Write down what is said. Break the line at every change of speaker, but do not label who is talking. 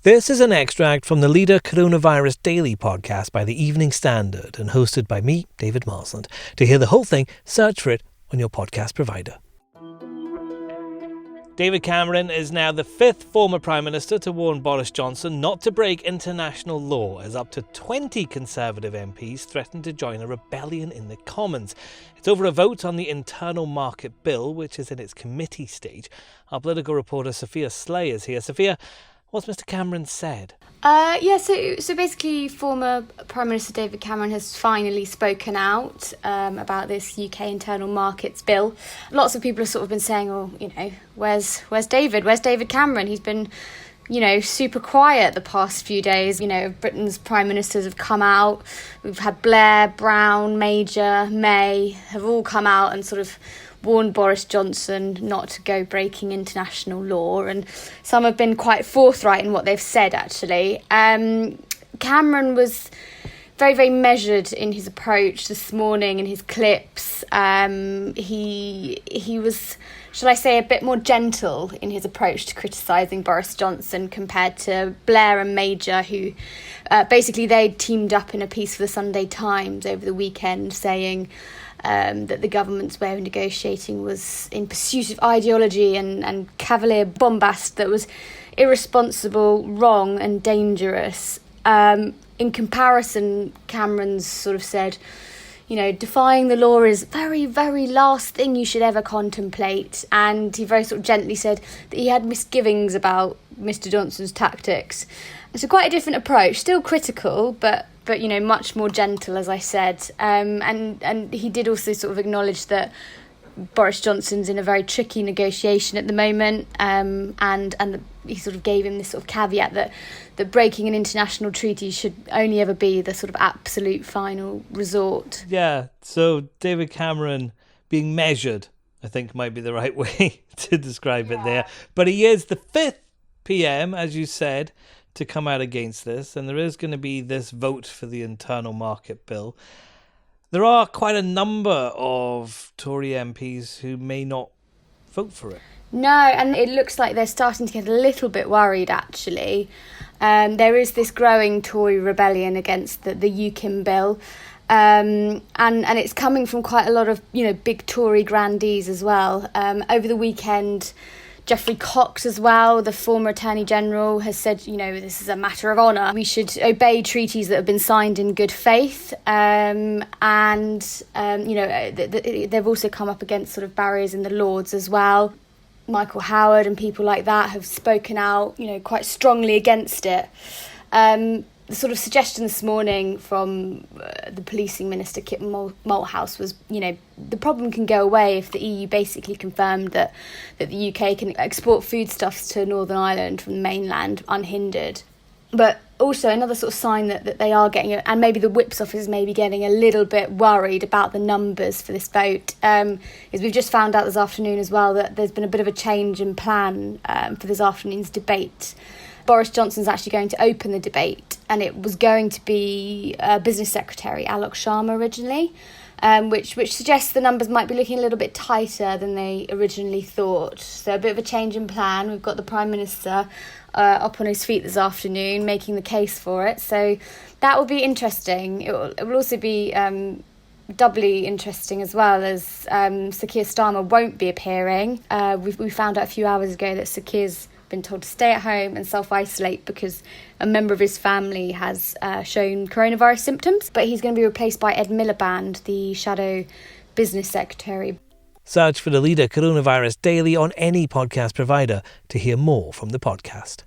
This is an extract from the Leader Coronavirus Daily podcast by the Evening Standard and hosted by me, David Marsland. To hear the whole thing, search for it on your podcast provider. David Cameron is now the fifth former Prime Minister to warn Boris Johnson not to break international law, as up to 20 Conservative MPs threaten to join a rebellion in the Commons. It's over a vote on the Internal Market Bill, which is in its committee stage. Our political reporter Sophia Sleigh is here. Sophia, what's Mr Cameron said?
So basically former Prime Minister David Cameron has finally spoken out about this UK Internal Markets Bill. Lots of people have sort of been saying, where's David? Where's David Cameron? He's been, super quiet the past few days. Britain's Prime Ministers have come out. We've had Blair, Brown, Major, May have all come out and sort of warned Boris Johnson not to go breaking international law, and some have been quite forthright in what they've said, actually. Cameron was very, very measured in his approach this morning in his clips. He was, shall I say, a bit more gentle in his approach to criticising Boris Johnson compared to Blair and Major, who basically they teamed up in a piece for the Sunday Times over the weekend saying that the government's way of negotiating was in pursuit of ideology and cavalier bombast that was irresponsible, wrong and dangerous. In comparison, Cameron's sort of said, defying the law is very, very last thing you should ever contemplate. And he very sort of gently said that he had misgivings about Mr Johnson's tactics. It's quite a different approach, still critical, but much more gentle, as I said. And he did also sort of acknowledge that Boris Johnson's in a very tricky negotiation at the moment, and he sort of gave him this sort of caveat that breaking an international treaty should only ever be the sort of absolute final resort.
Yeah, so David Cameron being measured, I think might be the right way to describe it there. But he is the fifth PM, as you said, to come out against this, and there is going to be this vote for the Internal Market Bill. There are quite a number of Tory MPs who may not vote for it.
No, and it looks like they're starting to get a little bit worried, actually. There is this growing Tory rebellion against the UKIM bill, and it's coming from quite a lot of, big Tory grandees as well. Over the weekend, Geoffrey Cox as well, the former Attorney General, has said, this is a matter of honour. We should obey treaties that have been signed in good faith. They've also come up against sort of barriers in the Lords as well. Michael Howard and people like that have spoken out, quite strongly against it. The sort of suggestion this morning from the policing minister, Kit Malthouse, was, the problem can go away if the EU basically confirmed that the UK can export foodstuffs to Northern Ireland from the mainland unhindered. But also another sort of sign that they are getting, and maybe the Whip's office may be getting a little bit worried about the numbers for this vote, is we've just found out this afternoon as well that there's been a bit of a change in plan for this afternoon's debate. Boris Johnson's actually going to open the debate, and it was going to be Business Secretary Alok Sharma originally, which suggests the numbers might be looking a little bit tighter than they originally thought. So a bit of a change in plan. We've got the Prime Minister up on his feet this afternoon making the case for it. So that will be interesting. It will also be doubly interesting as well, as Sir Keir Starmer won't be appearing. We found out a few hours ago that Sir Keir's been told to stay at home and self-isolate because a member of his family has shown coronavirus symptoms, but he's going to be replaced by Ed Miliband, the shadow business secretary.
Search for the Leader Coronavirus Daily on any podcast provider to hear more from the podcast.